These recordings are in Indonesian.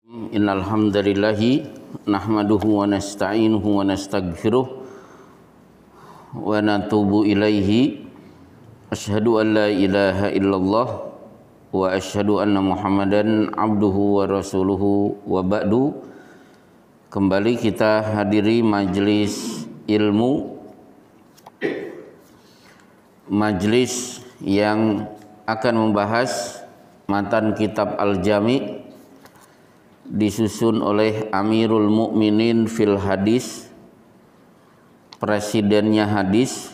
Innal hamdalillahi nahmaduhu wa nasta'inuhu wa nastaghfiruh wa natubu ilaihi. Asyhadu an la ilaha illallah wa asyhadu anna Muhammadan abduhu wa rasuluhu wa ba'du. Kembali kita hadiri majelis ilmu, majelis yang akan membahas matan kitab Al-Jami' disusun oleh Amirul Mukminin fil Hadis, presidennya hadis,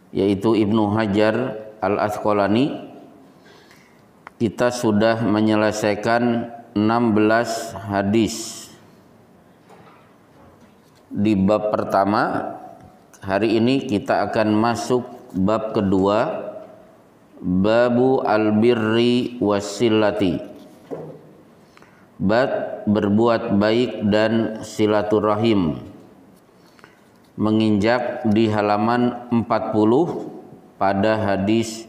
yaitu Ibnu Hajar Al-Asqalani. Kita sudah menyelesaikan 16 hadis di bab pertama. Hari ini kita akan masuk bab kedua, babu al-birri wassilati, bab berbuat baik dan silaturahim, menginjak di halaman 40 pada hadis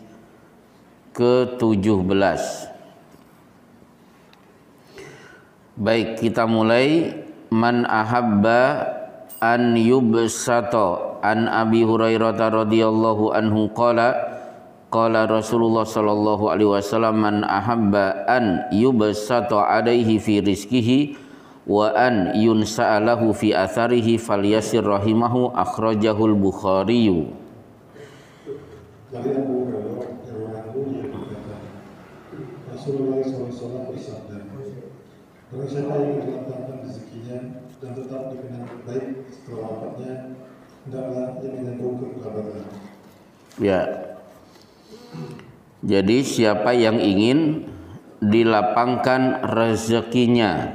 ke-17. Baik, kita mulai. Man ahabba an yubsato an Abi Hurairah radhiyallahu anhu qala qala Rasulullah sallallahu alaihi wasallam, man ahabba an yubsata alaihi fi rizqihi wa an yunsa'alahu fi atharihi falyasir rahimahu, akhrajahul Bukhari. Dari Abu Hurairah radhiyallahu anhu berkata, Rasulullah SAW bersabda, barang siapa yang dilapangkan rezekinya dan tetap dikenal baik setelah wafatnya, hendaklah yang menyambung kekerabatan. Ya. Jadi siapa yang ingin dilapangkan rezekinya,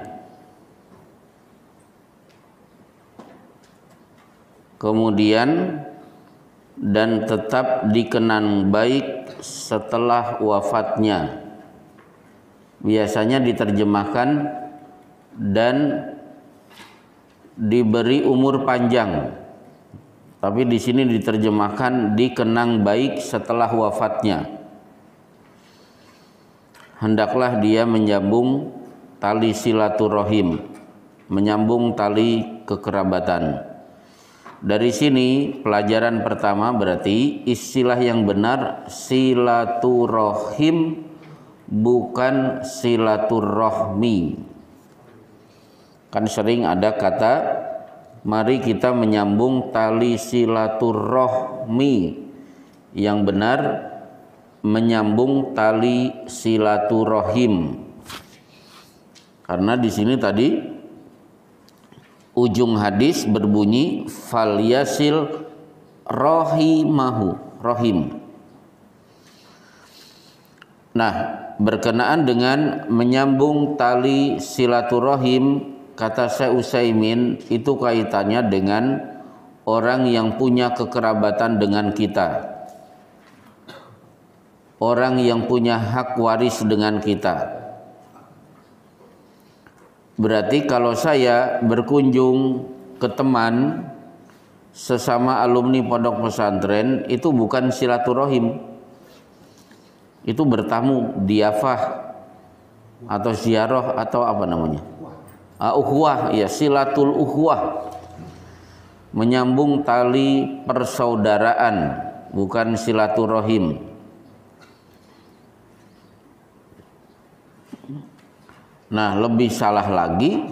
kemudian dan tetap dikenang baik setelah wafatnya, biasanya diterjemahkan dan diberi umur panjang, tapi di sini diterjemahkan dikenang baik setelah wafatnya. Hendaklah dia menyambung tali silaturahim, menyambung tali kekerabatan. Dari sini pelajaran pertama berarti istilah yang benar silaturahim, bukan silaturahmi. Kan sering ada kata, mari kita menyambung tali silaturahmi. Yang benar menyambung tali silaturahim. Karena di sini tadi ujung hadis berbunyi falyasil rahimahu, rahim. Nah, berkenaan dengan menyambung tali silaturahim, kata Syekh Utsaimin, itu kaitannya dengan orang yang punya kekerabatan dengan kita, orang yang punya hak waris dengan kita. Berarti kalau saya berkunjung ke teman sesama alumni pondok pesantren, itu bukan silaturahim, itu bertamu, diafah atau ziarah atau apa namanya, ukhuwah, ya, silatul ukhuwah, menyambung tali persaudaraan, bukan silaturahim. Nah, lebih salah lagi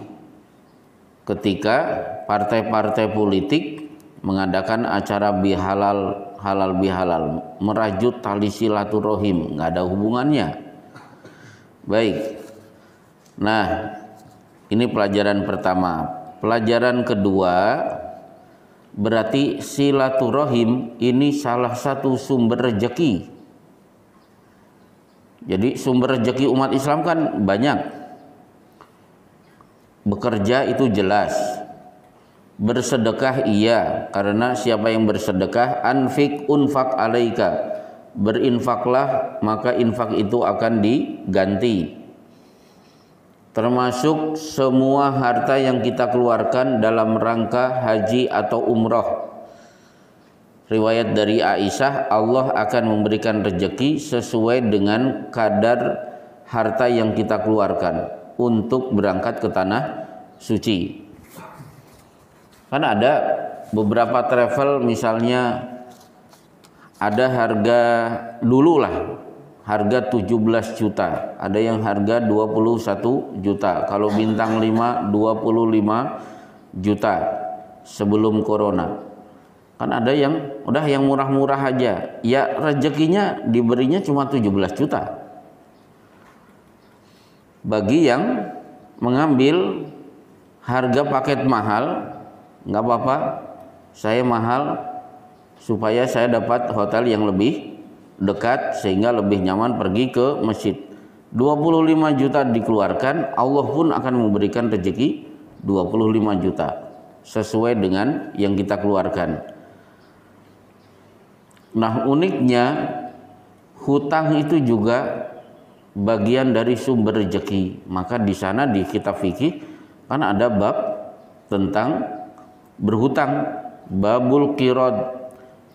ketika partai-partai politik mengadakan acara bihalal, halal bihalal, merajut tali silaturahim, nggak ada hubungannya. Baik. Nah, ini pelajaran pertama. Pelajaran kedua, berarti silaturahim ini salah satu sumber rezeki. Jadi sumber rezeki umat Islam kan banyak. Bekerja itu jelas, bersedekah iya, karena siapa yang bersedekah, anfik unfak alaika, berinfaklah maka infak itu akan diganti. Termasuk semua harta yang kita keluarkan dalam rangka haji atau umroh. Riwayat dari Aisyah, Allah akan memberikan rezeki sesuai dengan kadar harta yang kita keluarkan. untuk berangkat ke tanah suci. Kan ada beberapa travel, misalnya ada harga dulu lah, harga 17 juta, ada yang harga 21 juta, kalau bintang 5 25 juta sebelum corona. Kan ada yang udah yang murah-murah aja, ya rezekinya diberinya cuma 17 juta. Bagi yang mengambil harga paket mahal, nggak apa-apa, saya mahal supaya saya dapat hotel yang lebih dekat sehingga lebih nyaman pergi ke masjid. 25 juta dikeluarkan, Allah pun akan memberikan rezeki 25 juta sesuai dengan yang kita keluarkan. Nah, uniknya hutang itu juga bagian dari sumber rezeki. Maka di sana di kitab fikih kan ada bab tentang berhutang, babul qirad.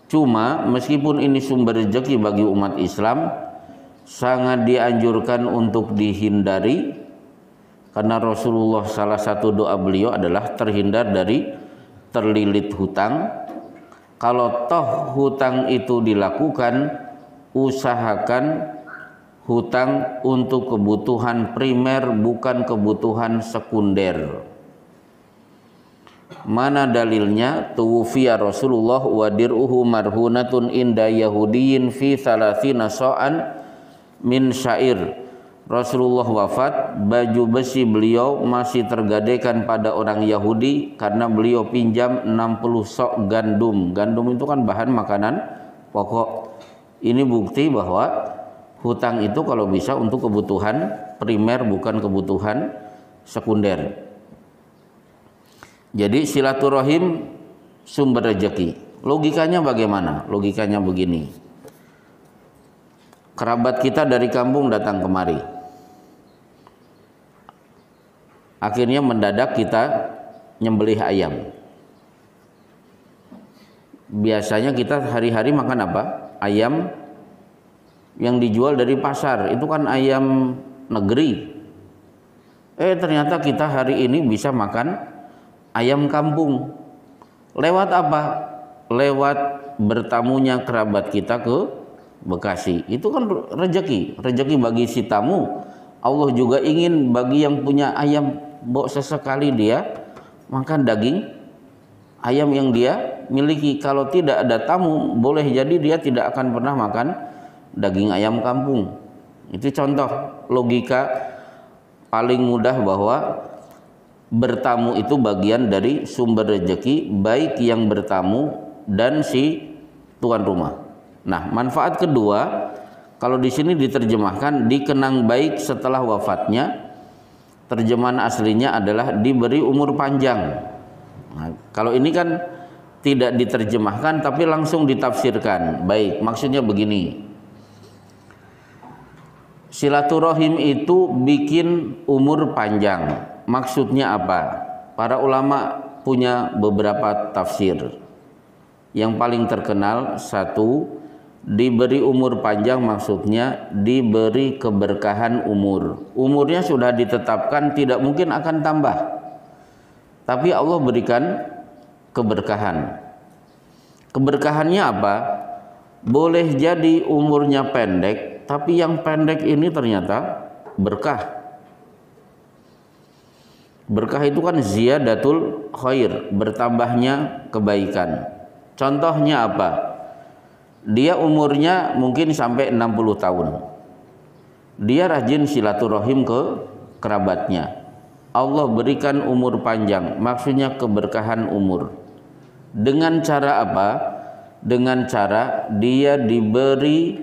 Cuma meskipun ini sumber rezeki bagi umat Islam, sangat dianjurkan untuk dihindari, karena Rasulullah salah satu doa beliau adalah terhindar dari terlilit hutang. Kalau toh hutang itu dilakukan, usahakan hutang untuk kebutuhan primer, bukan kebutuhan sekunder. Mana dalilnya? Tuwfiya Rasulullah wa dir'uhu marhunatun inda yahudiyin fi 30 sa'an min syair. Rasulullah wafat, baju besi beliau masih tergadaikan pada orang Yahudi karena beliau pinjam 60 sok gandum. Gandum itu kan bahan makanan pokok. Ini bukti bahwa hutang itu kalau bisa untuk kebutuhan primer, bukan kebutuhan sekunder. Jadi silaturahim sumber rezeki. Logikanya bagaimana? Logikanya begini. Kerabat kita dari kampung datang kemari. Akhirnya mendadak kita nyembelih ayam. Biasanya kita hari-hari makan apa? Ayam yang dijual dari pasar, itu kan ayam negeri. Ternyata kita hari ini bisa makan ayam kampung. Lewat apa? Lewat bertamunya kerabat kita ke Bekasi. Itu kan rezeki, rezeki bagi si tamu. Allah juga ingin bagi yang punya ayam, sesekali dia makan daging ayam yang dia miliki. Kalau tidak ada tamu, boleh jadi dia tidak akan pernah makan daging ayam kampung. Itu contoh logika paling mudah bahwa bertamu itu bagian dari sumber rezeki, baik yang bertamu dan si tuan rumah. Nah, manfaat kedua, kalau di sini diterjemahkan dikenang baik setelah wafatnya, terjemahan aslinya adalah diberi umur panjang. Nah, kalau ini kan tidak diterjemahkan tapi langsung ditafsirkan. Baik, maksudnya begini. Silaturahim itu bikin umur panjang. Maksudnya apa? Para ulama punya beberapa tafsir. Yang paling terkenal, satu, diberi umur panjang maksudnya diberi keberkahan umur. Umurnya sudah ditetapkan, tidak mungkin akan tambah, tapi Allah berikan keberkahan. Keberkahannya apa? Boleh jadi umurnya pendek, tapi yang pendek ini ternyata berkah. Berkah itu kan ziyadatul khair, bertambahnya kebaikan. Contohnya apa? Dia umurnya mungkin sampai 60 tahun. Dia rajin silaturahim ke kerabatnya. Allah berikan umur panjang, maksudnya keberkahan umur. Dengan cara apa? Dengan cara dia diberi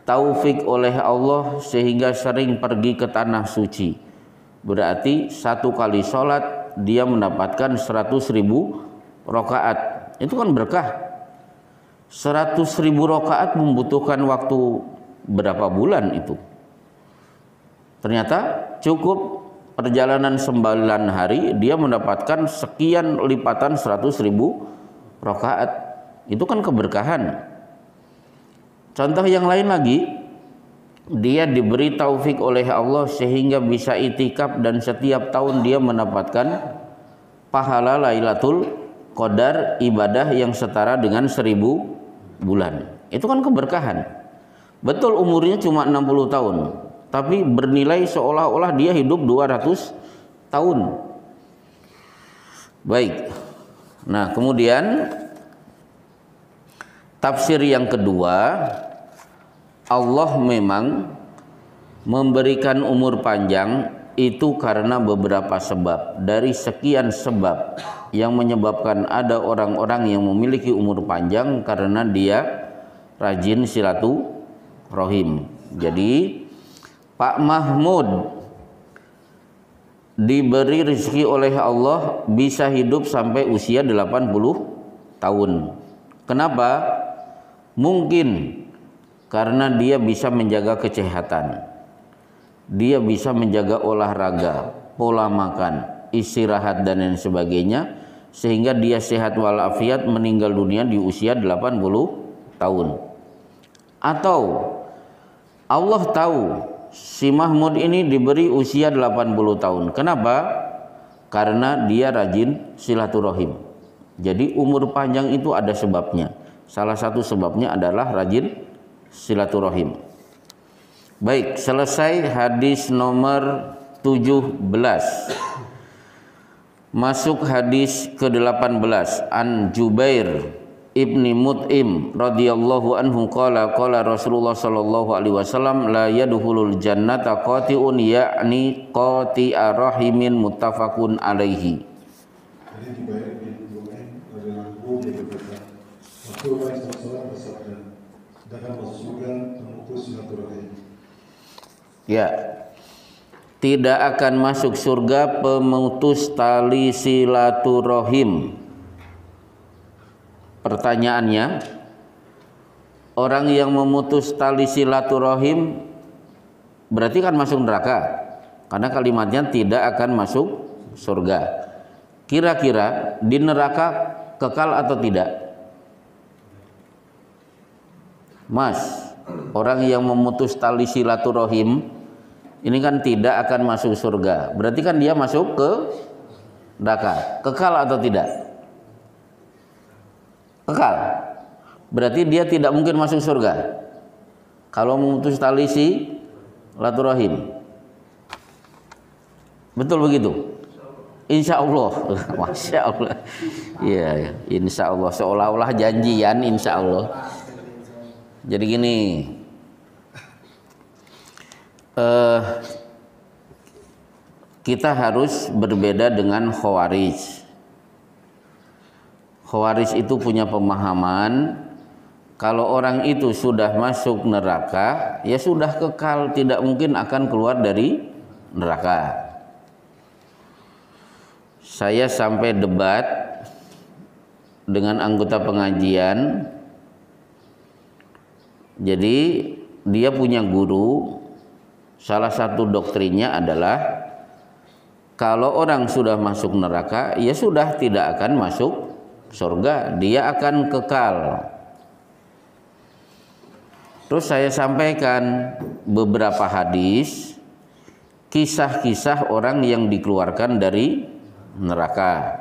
taufik oleh Allah sehingga sering pergi ke tanah suci. Berarti satu kali sholat dia mendapatkan 100.000 rakaat. Itu kan berkah. 100.000 rakaat membutuhkan waktu berapa bulan itu? Ternyata cukup perjalanan 9 hari dia mendapatkan sekian lipatan 100.000 rakaat. Itu kan keberkahan. Contoh yang lain lagi, dia diberi taufik oleh Allah sehingga bisa itikaf dan setiap tahun dia mendapatkan pahala Lailatul Qadar, ibadah yang setara dengan 1000 bulan. Itu kan keberkahan. Betul umurnya cuma 60 tahun, tapi bernilai seolah-olah dia hidup 200 tahun. Baik. Nah, kemudian tafsir yang kedua, Allah memang memberikan umur panjang itu karena beberapa sebab. Dari sekian sebab yang menyebabkan ada orang-orang yang memiliki umur panjang karena dia rajin silaturahim. Jadi Pak Mahmud diberi rezeki oleh Allah bisa hidup sampai usia 80 tahun. Kenapa? Mungkin karena dia bisa menjaga kesehatan, dia bisa menjaga olahraga, pola makan, istirahat dan lain sebagainya, sehingga dia sehat walafiat meninggal dunia di usia 80 tahun. Atau Allah tahu si Mahmud ini diberi usia 80 tahun. Kenapa? Karena dia rajin silaturahim. Jadi umur panjang itu ada sebabnya. Salah satu sebabnya adalah rajin silaturahim. Baik, selesai hadis nomor 17. Masuk hadis ke-18. An Jubair Ibni Mut'im radhiyallahu anhu qala Rasulullah sallallahu alaihi wasallam la yadkhulul jannata qati'un ya'ni qati'a rahimin, muttafaqun alaihi. Dari Jubair bin Mut'im radhiyallahu anhu dia berkata, Rasulullah SAW bersabda, "Jangan masuk surga memutus silaturahim." Ya. Tidak akan masuk surga pemutus tali silaturahim. Pertanyaannya, orang yang memutus tali silaturahim berarti kan masuk neraka, karena kalimatnya tidak akan masuk surga. Kira-kira di neraka kekal atau tidak? Mas, orang yang memutus tali silaturahim ini kan tidak akan masuk surga, berarti kan dia masuk ke neraka. Kekal atau tidak? Kekal. Berarti dia tidak mungkin masuk surga kalau memutus tali silaturahim. Betul begitu? Insya Allah. Masya Allah. Iya, insya Allah. Seolah-olah janjian insya Allah. Jadi gini, kita harus berbeda dengan Khawarij. Khawarij itu punya pemahaman kalau orang itu sudah masuk neraka, ya sudah kekal, tidak mungkin akan keluar dari neraka. Saya sampai debat dengan anggota pengajian. Jadi dia punya guru, salah satu doktrinnya adalah kalau orang sudah masuk neraka, ya sudah tidak akan masuk surga, dia akan kekal. Terus saya sampaikan beberapa hadis, kisah-kisah orang yang dikeluarkan dari neraka.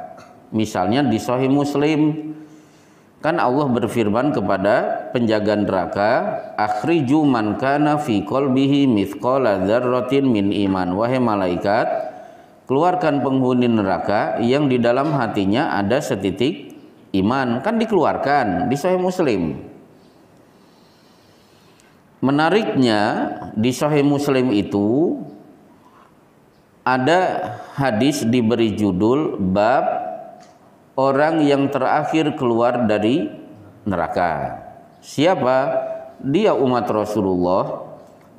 Misalnya di Sahih Muslim, kan Allah berfirman kepada penjaga neraka, akhriju man kana fi qalbihi mithqala dzarratin min iman. Wahai malaikat, keluarkan penghuni neraka yang di dalam hatinya ada setitik iman. Kan dikeluarkan di Sahih Muslim. Menariknya di Sahih Muslim itu ada hadis diberi judul bab orang yang terakhir keluar dari neraka. Siapa? Dia umat Rasulullah,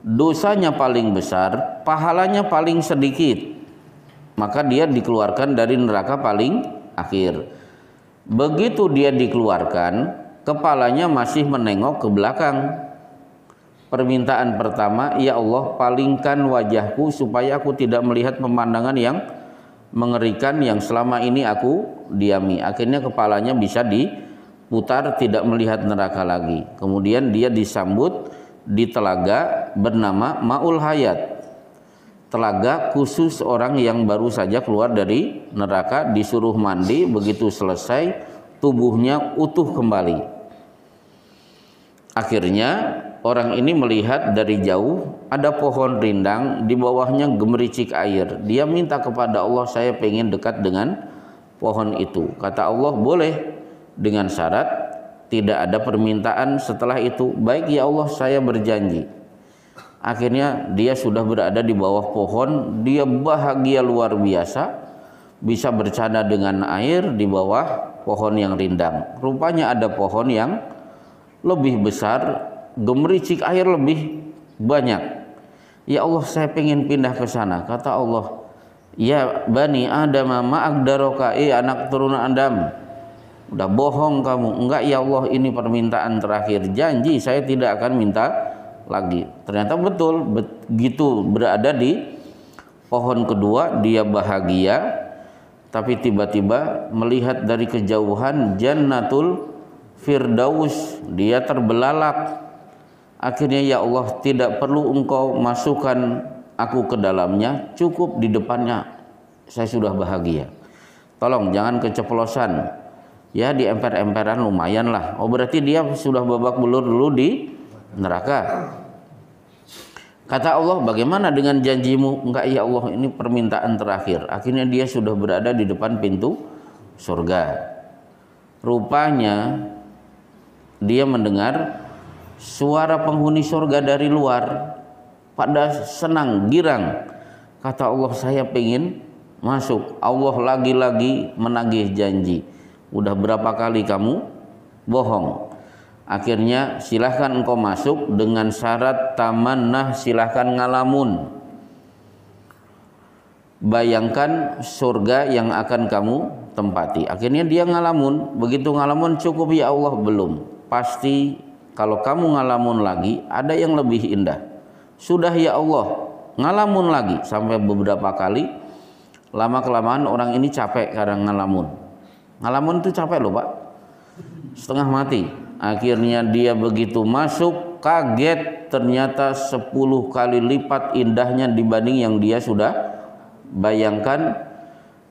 dosanya paling besar, pahalanya paling sedikit, maka dia dikeluarkan dari neraka paling akhir. Begitu dia dikeluarkan, kepalanya masih menengok ke belakang. Permintaan pertama, ya Allah, palingkan wajahku supaya aku tidak melihat pemandangan yang mengerikan yang selama ini aku diami. Akhirnya kepalanya bisa diputar, tidak melihat neraka lagi. Kemudian dia disambut di telaga bernama Ma'ul Hayat. Telaga khusus orang yang baru saja keluar dari neraka, disuruh mandi, begitu selesai tubuhnya utuh kembali. Akhirnya orang ini melihat dari jauh ada pohon rindang, di bawahnya gemericik air. Dia minta kepada Allah, saya pengen dekat dengan pohon itu. Kata Allah, boleh, dengan syarat tidak ada permintaan setelah itu. Baik ya Allah, saya berjanji. Akhirnya dia sudah berada di bawah pohon, dia bahagia luar biasa, bisa bercanda dengan air di bawah pohon yang rindang. Rupanya ada pohon yang lebih besar, gemericik air lebih banyak. Ya Allah, saya pengen pindah ke sana. Kata Allah, ya Bani Adam ma'agdaroka, anak turunan Adam, udah bohong kamu. Enggak ya Allah, ini permintaan terakhir, janji saya tidak akan minta lagi. Ternyata betul, begitu berada di pohon kedua dia bahagia, tapi tiba-tiba melihat dari kejauhan Jannatul Firdaus, dia terbelalak. Akhirnya ya Allah, tidak perlu engkau masukkan aku ke dalamnya, cukup di depannya saya sudah bahagia. Tolong jangan keceplosan, ya di emper-emperan lumayan lah. Oh berarti dia sudah babak belur dulu di neraka. Kata Allah, bagaimana dengan janjimu? Enggak ya Allah, ini permintaan terakhir. Akhirnya dia sudah berada di depan pintu surga. Rupanya dia mendengar suara penghuni surga dari luar, pada senang girang. Kata Allah, saya pengen masuk. Allah lagi-lagi menagih janji. Udah berapa kali kamu bohong? Akhirnya silahkan engkau masuk dengan syarat tamannah, silahkan ngalamun. Bayangkan surga yang akan kamu tempati. Akhirnya dia ngalamun. Begitu ngalamun, cukup ya Allah? Belum. Pasti kalau kamu ngalamun lagi ada yang lebih indah. Sudah ya Allah, ngalamun lagi sampai beberapa kali. Lama kelamaan orang ini capek karena ngalamun. Ngalamun itu capek loh Pak, setengah mati. Akhirnya dia begitu masuk, kaget, ternyata 10 kali lipat indahnya dibanding yang dia sudah bayangkan.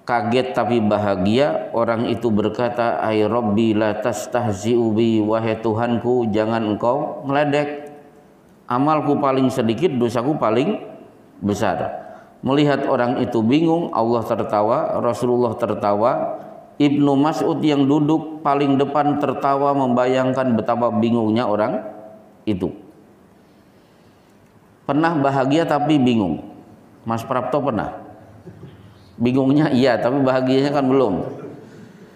Kaget tapi bahagia. Orang itu berkata, ay Rabbi la tastahzi'u bi, wahai Tuhanku jangan engkau ngeledek. Amalku paling sedikit, dosaku paling besar. Melihat orang itu bingung, Allah tertawa, Rasulullah tertawa. Ibnu Mas'ud yang duduk paling depan tertawa, membayangkan betapa bingungnya orang itu. Pernah bahagia tapi bingung? Mas Prapto pernah? Bingungnya iya, tapi bahagianya kan belum.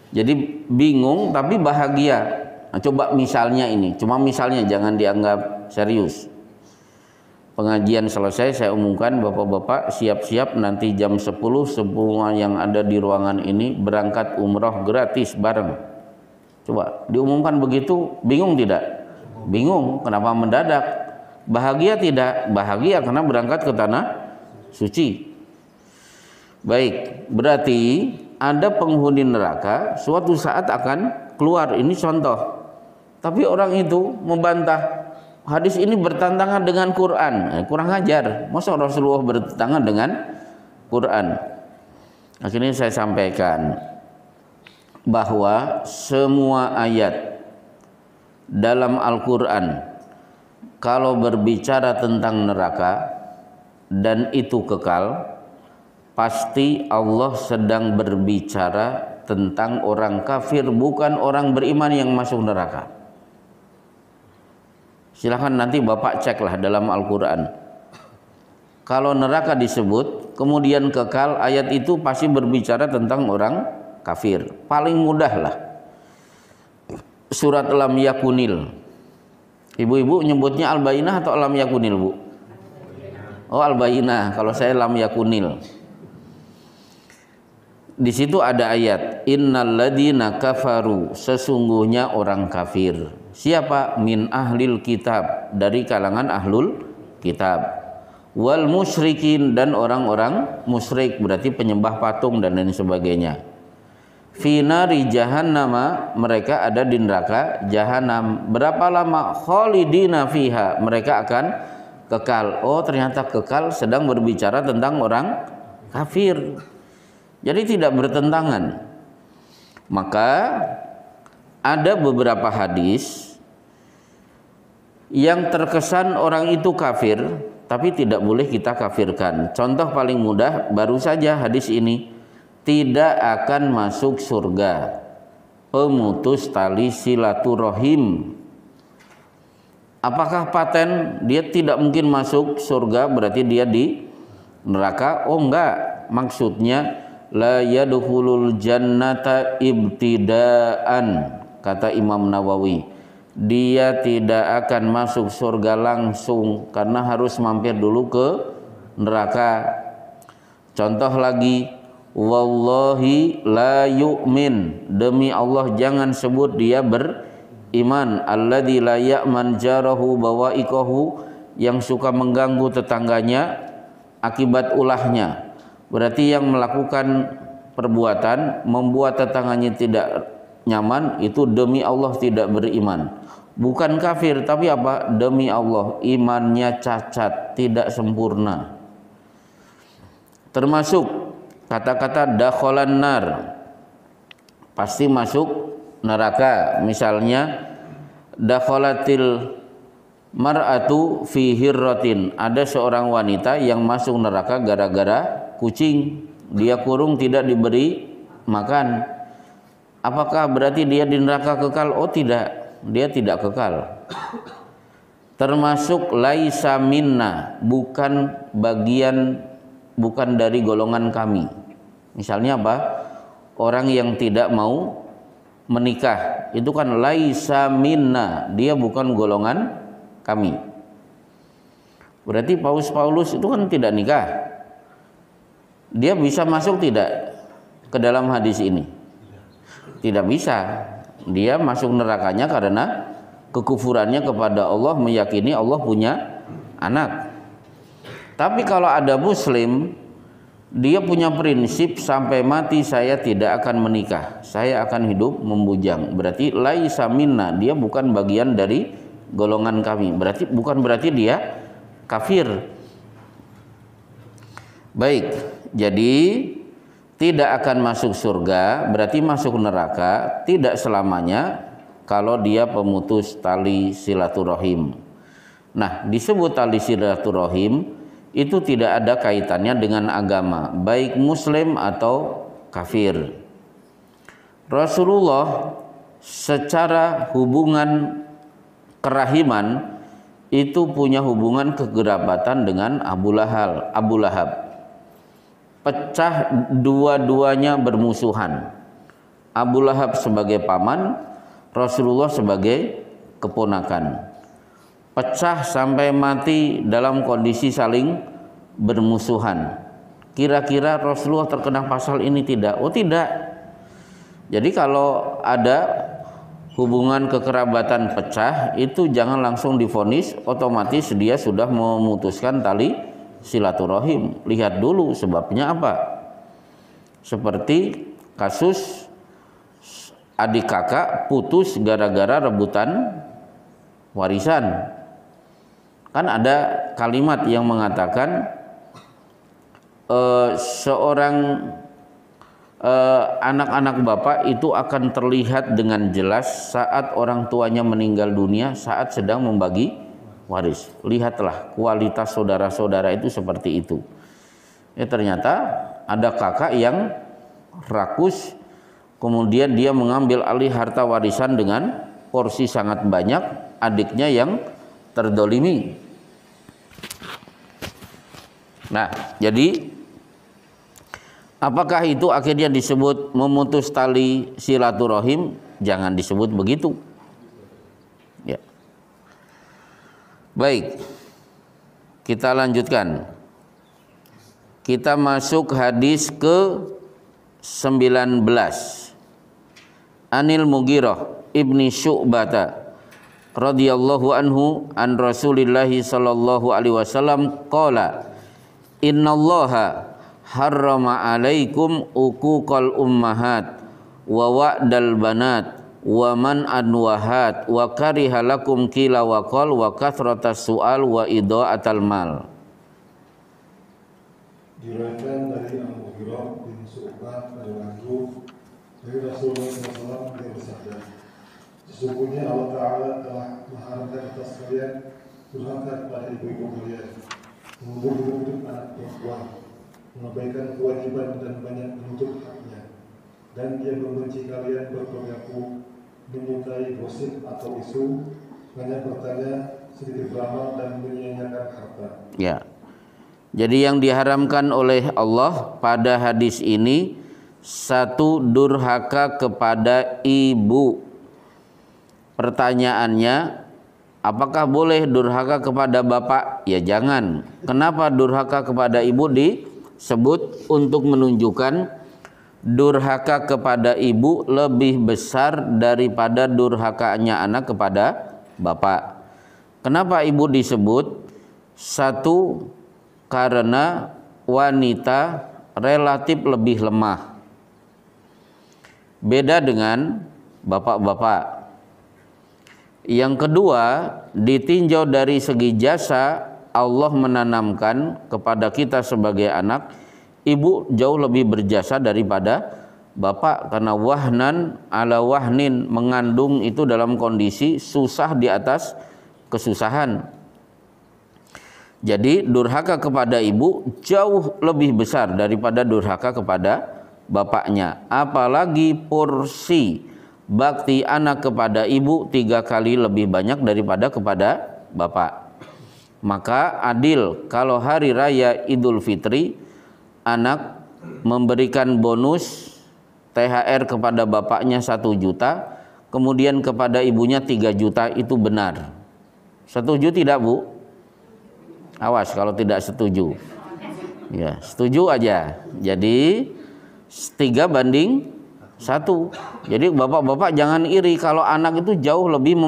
Jadi bingung tapi bahagia. Nah, coba misalnya ini, cuma misalnya, jangan dianggap serius. Pengajian selesai, saya umumkan bapak-bapak siap-siap nanti jam 10 semua yang ada di ruangan ini berangkat umroh gratis bareng. Coba diumumkan begitu, bingung tidak? Bingung, kenapa mendadak? Bahagia tidak? Bahagia karena berangkat ke tanah suci. Baik, berarti ada penghuni neraka suatu saat akan keluar. Ini contoh. Tapi orang itu membantah. Hadis ini bertentangan dengan Quran. Kurang ajar. Masa Rasulullah bertentangan dengan Quran? Akhirnya saya sampaikan bahwa semua ayat dalam Al-Quran kalau berbicara tentang neraka dan itu kekal, pasti Allah sedang berbicara tentang orang kafir, bukan orang beriman yang masuk neraka. Silahkan nanti Bapak ceklah dalam Al-Quran. Kalau neraka disebut kemudian kekal, ayat itu pasti berbicara tentang orang kafir. Paling mudah lah surat Lam Yakunil. Ibu-ibu nyebutnya Al-Bayyinah atau Lam Yakunil Bu? Oh Al-Bayyinah, kalau saya Lam Yakunil. Di situ ada ayat innal ladzina kafaru, sesungguhnya orang kafir. Siapa? Min ahlil kitab, dari kalangan ahlul kitab. Wal musyrikin, dan orang-orang musyrik, berarti penyembah patung dan lain sebagainya. fi nari jahannama, mereka ada di neraka jahanam. Berapa lama? Khalidina fiha, mereka akan kekal. Oh, ternyata kekal sedang berbicara tentang orang kafir. Jadi tidak bertentangan. Maka ada beberapa hadis yang terkesan orang itu kafir, tapi tidak boleh kita kafirkan. Contoh paling mudah baru saja hadis ini, tidak akan masuk surga pemutus tali silaturahim. Apakah paten dia tidak mungkin masuk surga berarti dia di neraka? Oh enggak, maksudnya la yadkhulul jannata ibtidaan, kata Imam Nawawi. Dia tidak akan masuk surga langsung karena harus mampir dulu ke neraka. Contoh lagi, wallahi la yu'min, demi Allah jangan sebut dia beriman. Alladzi la ya'man jarahu bawaikahu, yang suka mengganggu tetangganya akibat ulahnya. Berarti yang melakukan perbuatan membuat tetangganya tidak nyaman, itu demi Allah tidak beriman. Bukan kafir, tapi apa? Demi Allah, imannya cacat, tidak sempurna. Termasuk kata-kata dakhalan nar, pasti masuk neraka. Misalnya dakhalatil mar'atu fi hirratin, ada seorang wanita yang masuk neraka gara-gara kucing. Dia kurung tidak diberi makan. Apakah berarti dia di neraka kekal? Oh tidak, dia tidak kekal. Termasuk laisa minna, bukan bagian, bukan dari golongan kami. Misalnya apa? Orang yang tidak mau menikah, itu kan laisa minna, dia bukan golongan kami. Berarti Paulus itu kan tidak nikah. Dia bisa masuk tidak ke dalam hadis ini? Tidak bisa. Dia masuk nerakanya karena kekufurannya kepada Allah, meyakini Allah punya anak. Tapi kalau ada muslim, dia punya prinsip sampai mati saya tidak akan menikah, saya akan hidup membujang. Berarti laisa minna, dia bukan bagian dari golongan kami. Berarti bukan berarti dia kafir. Baik, jadi tidak akan masuk surga berarti masuk neraka tidak selamanya kalau dia pemutus tali silaturahim. Nah, disebut tali silaturahim itu tidak ada kaitannya dengan agama, baik muslim atau kafir. Rasulullah secara hubungan kerahiman itu punya hubungan kekerabatan dengan Abu Lahab. Pecah, dua-duanya bermusuhan. Abu Lahab sebagai paman, Rasulullah sebagai keponakan. Pecah sampai mati dalam kondisi saling bermusuhan. Kira-kira Rasulullah terkena pasal ini tidak? Oh tidak. Jadi kalau ada hubungan kekerabatan pecah, itu jangan langsung divonis, otomatis dia sudah memutuskan tali silaturahim. Lihat dulu sebabnya apa. Seperti kasus adik kakak putus gara-gara rebutan warisan. Kan ada kalimat yang mengatakan seorang anak-anak bapak itu akan terlihat dengan jelas saat orang tuanya meninggal dunia, saat sedang membagi waris. Lihatlah kualitas saudara-saudara itu seperti itu. Ternyata ada kakak yang rakus, kemudian dia mengambil alih harta warisan dengan porsi sangat banyak, adiknya yang terdolimi. Nah, jadi apakah itu akhirnya disebut memutus tali silaturahim? Jangan disebut begitu. Ya. Baik, kita lanjutkan. Kita masuk hadis ke 19. Anil Mughirah ibni Syu'bata radhiyallahu anhu an Rasulillah sallallahu alaihi wasallam qala innallaha harrama alaikum uquqal ummahat wa wa'dal banat wa man anwahat wa kariha lakum qila wa qal wa kathratas su'al wa idha'atal mal. Diriwayatkan dari Al-Mughirah bin Syu'bah radhiyallahu dari Rasulullah SAW yang bersabda, sesungguhnya Allah Ta'ala telah mengharamkan atas kalian durhaka kepada ibu-ibu kalian, mengubur hidup anak perempuan, mengabaikan kewajiban dan banyak menuntut haknya, dan Dia membenci kalian berperilaku, menyukai gosip atau isu, banyak bertanya, sedikit beramal dan menyia-nyiakan harta. Ya. Jadi yang diharamkan oleh Allah pada hadis ini, satu, durhaka kepada ibu. Pertanyaannya, apakah boleh durhaka kepada bapak? Ya jangan. Kenapa durhaka kepada ibu disebut? Untuk menunjukkan durhaka kepada ibu lebih besar daripada durhakanya anak kepada bapak. Kenapa ibu disebut? Satu, karena wanita relatif lebih lemah. Beda dengan bapak-bapak. Yang kedua, ditinjau dari segi jasa, Allah menanamkan kepada kita sebagai anak, ibu jauh lebih berjasa daripada bapak, karena wahnan ala wahnin, mengandung itu dalam kondisi susah di atas kesusahan. Jadi durhaka kepada ibu jauh lebih besar daripada durhaka kepada bapaknya. Apalagi porsi bakti anak kepada ibu 3 kali lebih banyak daripada kepada bapak. Maka adil kalau hari raya Idul Fitri anak memberikan bonus THR kepada bapaknya 1 juta, kemudian kepada ibunya 3 juta, itu benar. Setuju tidak, Bu? Awas kalau tidak setuju. Ya, setuju aja. Jadi 3:1. Jadi bapak-bapak jangan iri kalau anak itu jauh lebih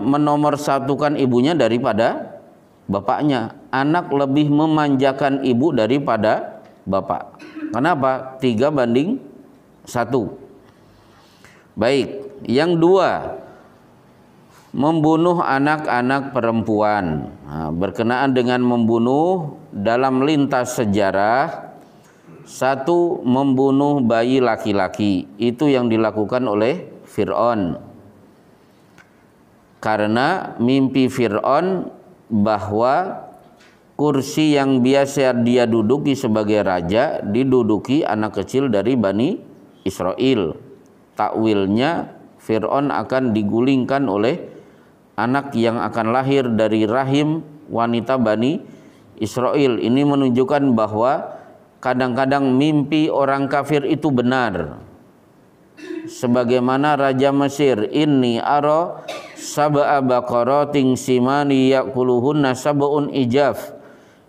menomorsatukan ibunya daripada bapaknya. Anak lebih memanjakan ibu daripada bapak. Kenapa? 3:1. Baik. Yang 2, membunuh anak-anak perempuan. Nah, berkenaan dengan membunuh dalam lintas sejarah, 1, membunuh bayi laki-laki. Itu yang dilakukan oleh Fir'aun. Karena mimpi Fir'aun bahwa kursi yang biasa dia duduki sebagai raja diduduki anak kecil dari Bani Israel. Takwilnya Fir'aun akan digulingkan oleh anak yang akan lahir dari rahim wanita Bani Israel. Ini menunjukkan bahwa kadang-kadang mimpi orang kafir itu benar. Sebagaimana Raja Mesir, inni ara sab'a baqaratin simani ya'kuluhunna sab'un ijaf.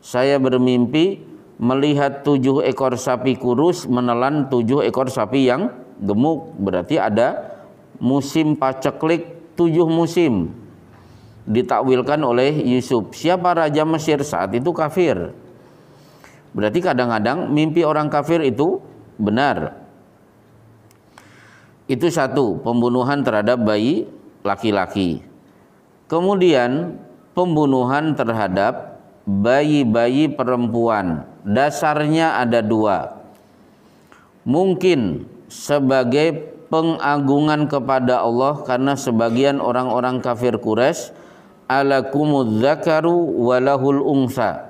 Saya bermimpi melihat 7 ekor sapi kurus menelan 7 ekor sapi yang gemuk. Berarti ada musim paceklik 7 musim. Ditakwilkan oleh Yusuf. Siapa Raja Mesir saat itu? Kafir. Berarti kadang-kadang mimpi orang kafir itu benar. Itu 1, pembunuhan terhadap bayi laki-laki. Kemudian pembunuhan terhadap bayi-bayi perempuan. Dasarnya ada 2. Mungkin sebagai pengagungan kepada Allah, karena sebagian orang-orang kafir Quraisy, alakumudz zakaru walahul unsa,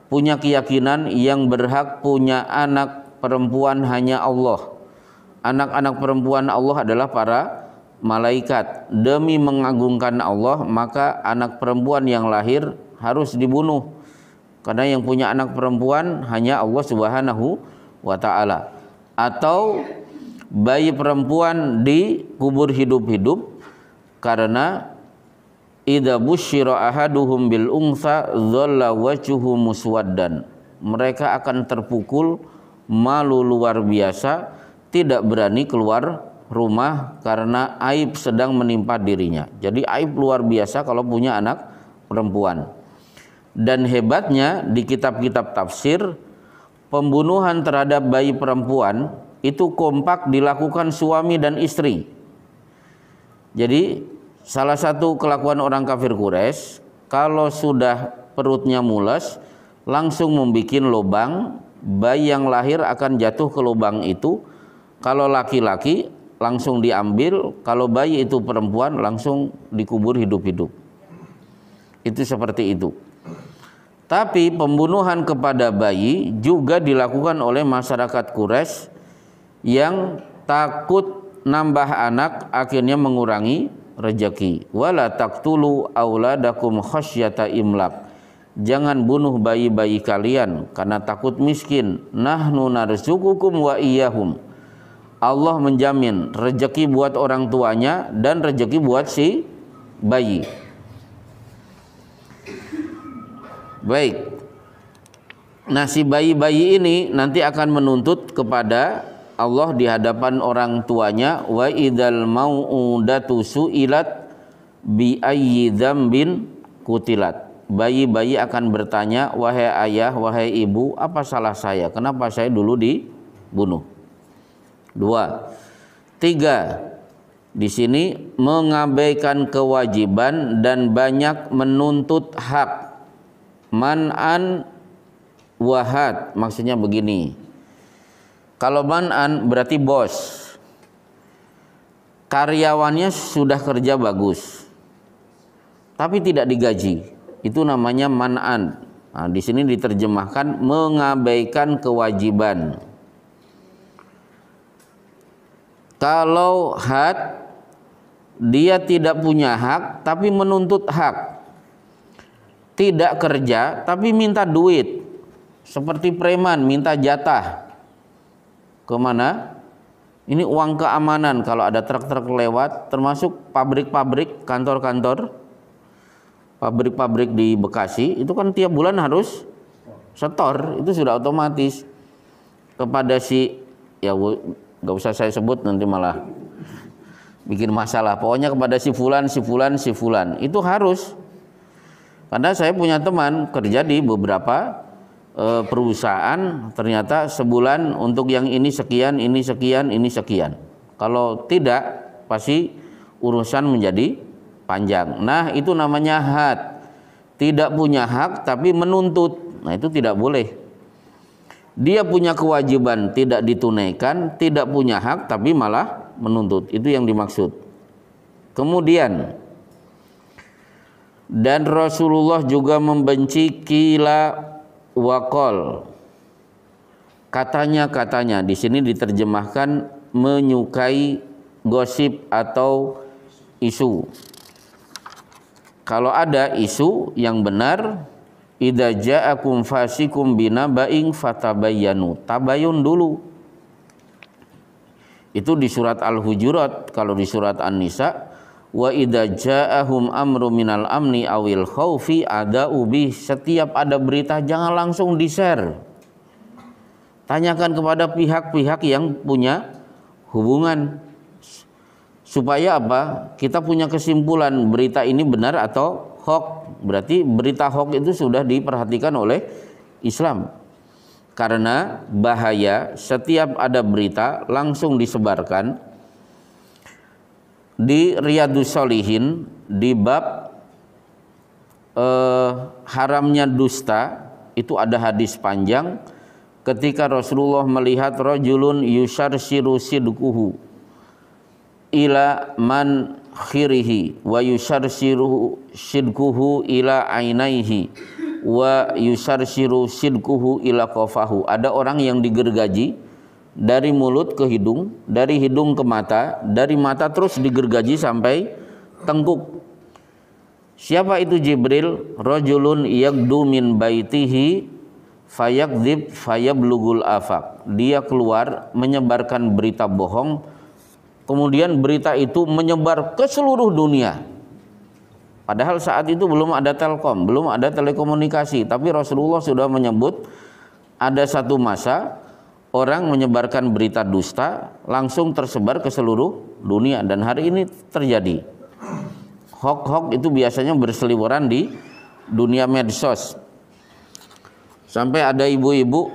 punya keyakinan yang berhak punya anak perempuan hanya Allah. Anak-anak perempuan Allah adalah para malaikat. Demi mengagungkan Allah, maka anak perempuan yang lahir harus dibunuh, karena yang punya anak perempuan hanya Allah Subhanahu wa ta'ala. Atau bayi perempuan dikubur hidup-hidup, karena idza busyira ahaduhum bil unsa dhalla wajhuhu muswaddan. Mereka akan terpukul malu luar biasa, tidak berani keluar rumah karena aib sedang menimpa dirinya. Jadi aib luar biasa kalau punya anak perempuan. Dan hebatnya di kitab-kitab tafsir, pembunuhan terhadap bayi perempuan itu kompak dilakukan suami dan istri. Jadi salah satu kelakuan orang kafir Quraisy, kalau sudah perutnya mules langsung membuat lubang, bayi yang lahir akan jatuh ke lubang itu. Kalau laki-laki langsung diambil, kalau bayi itu perempuan langsung dikubur hidup-hidup. Itu seperti itu. Tapi pembunuhan kepada bayi juga dilakukan oleh masyarakat Quraisy yang takut nambah anak akhirnya mengurangi rezeki. Wala taqtulu auladakum khasyata imlak. Jangan bunuh bayi-bayi kalian karena takut miskin. Nahnu narzuqukum wa iyyahum. Allah menjamin rezeki buat orang tuanya dan rezeki buat si bayi. Baik. Nah, si bayi-bayi ini nanti akan menuntut kepada Allah di hadapan orang tuanya, wa idzal mau'udatu su'ilat bi ayyi dzambin kutilat. Bayi-bayi akan bertanya, wahai ayah, wahai ibu, apa salah saya? Kenapa saya dulu dibunuh? 2. 3. Di sini mengabaikan kewajiban dan banyak menuntut hak. Man'an wahad, maksudnya begini. Kalau man'an berarti bos, karyawannya sudah kerja bagus tapi tidak digaji, itu namanya man'an. Nah, di sini diterjemahkan mengabaikan kewajiban. Kalau had, dia tidak punya hak tapi menuntut hak. Tidak kerja tapi minta duit, seperti preman minta jatah. Kemana? Ini uang keamanan kalau ada truk-truk lewat, termasuk pabrik-pabrik, kantor-kantor, pabrik-pabrik di Bekasi, itu kan tiap bulan harus setor, itu sudah otomatis kepada si, ya gak usah saya sebut nanti malah bikin masalah. Pokoknya kepada si fulan, si fulan, si fulan, itu harus. Karena saya punya teman kerja di beberapa perusahaan, ternyata sebulan untuk yang ini sekian, ini sekian, ini sekian. Kalau tidak, pasti urusan menjadi panjang. Nah, itu namanya had. Tidak punya hak tapi menuntut. Nah, itu tidak boleh. Dia punya kewajiban tidak ditunaikan, tidak punya hak tapi malah menuntut. Itu yang dimaksud. Kemudian, dan Rasulullah juga membenci kila wakol. Katanya di sini diterjemahkan menyukai gosip atau isu. Kalau ada isu yang benar, idza ja'akum fasikum binaba'in fatabayyanu. Tabayun dulu. Itu di surat Al-Hujurat. Kalau di surat An-Nisa, wa idza ja'ahum amru minal amni awil khaufi ada'u bih. Setiap ada berita jangan langsung di-share. Tanyakan kepada pihak-pihak yang punya hubungan. Supaya apa? Kita punya kesimpulan berita ini benar atau hoax. Berarti berita hoax itu sudah diperhatikan oleh Islam. Karena bahaya setiap ada berita langsung disebarkan. Di Riyadhus Shalihin di bab haramnya dusta itu ada hadis panjang ketika Rasulullah melihat rajulun yusharsiru sidquhu ila man khirihi wa yusharsiru sidquhu ila ainaihi wa yusharsiru sidquhu ila qafahu. Ada orang yang digergaji dari mulut ke hidung, dari hidung ke mata, dari mata terus digergaji sampai tengkuk. Siapa itu Jibril? Rajulun yaqdu min baitihi fayakdzib fayablugul afaq. Dia keluar menyebarkan berita bohong, kemudian berita itu menyebar ke seluruh dunia. Padahal saat itu belum ada Telkom, belum ada telekomunikasi, tapi Rasulullah sudah menyebut ada satu masa orang menyebarkan berita dusta langsung tersebar ke seluruh dunia, dan hari ini terjadi. Hoax itu biasanya berseliweran di dunia medsos, Sampai ada ibu-ibu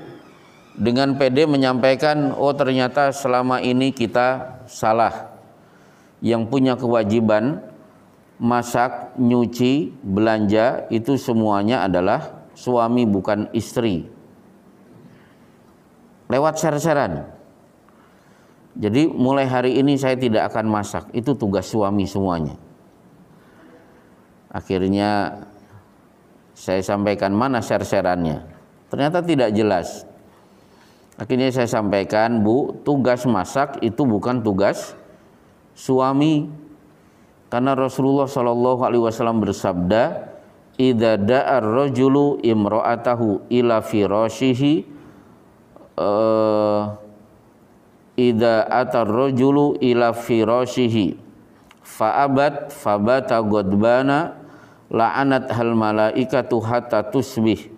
dengan pede menyampaikan, oh ternyata selama ini kita salah. Yang punya kewajiban masak, nyuci, belanja itu semuanya adalah suami bukan istri. Lewat share-sharean. Jadi mulai hari ini saya tidak akan masak, itu tugas suami semuanya. Akhirnya saya sampaikan mana share-shareannya. Ternyata tidak jelas. Akhirnya saya sampaikan, Bu, tugas masak itu bukan tugas suami. Karena Rasulullah SAW bersabda, idza da'a ar-rajulu imra'atahu ila firashihi idza atar rajulu ila firashihi fa'abat fabata ghadbana la'anat hal malaikatu hatta tusbih.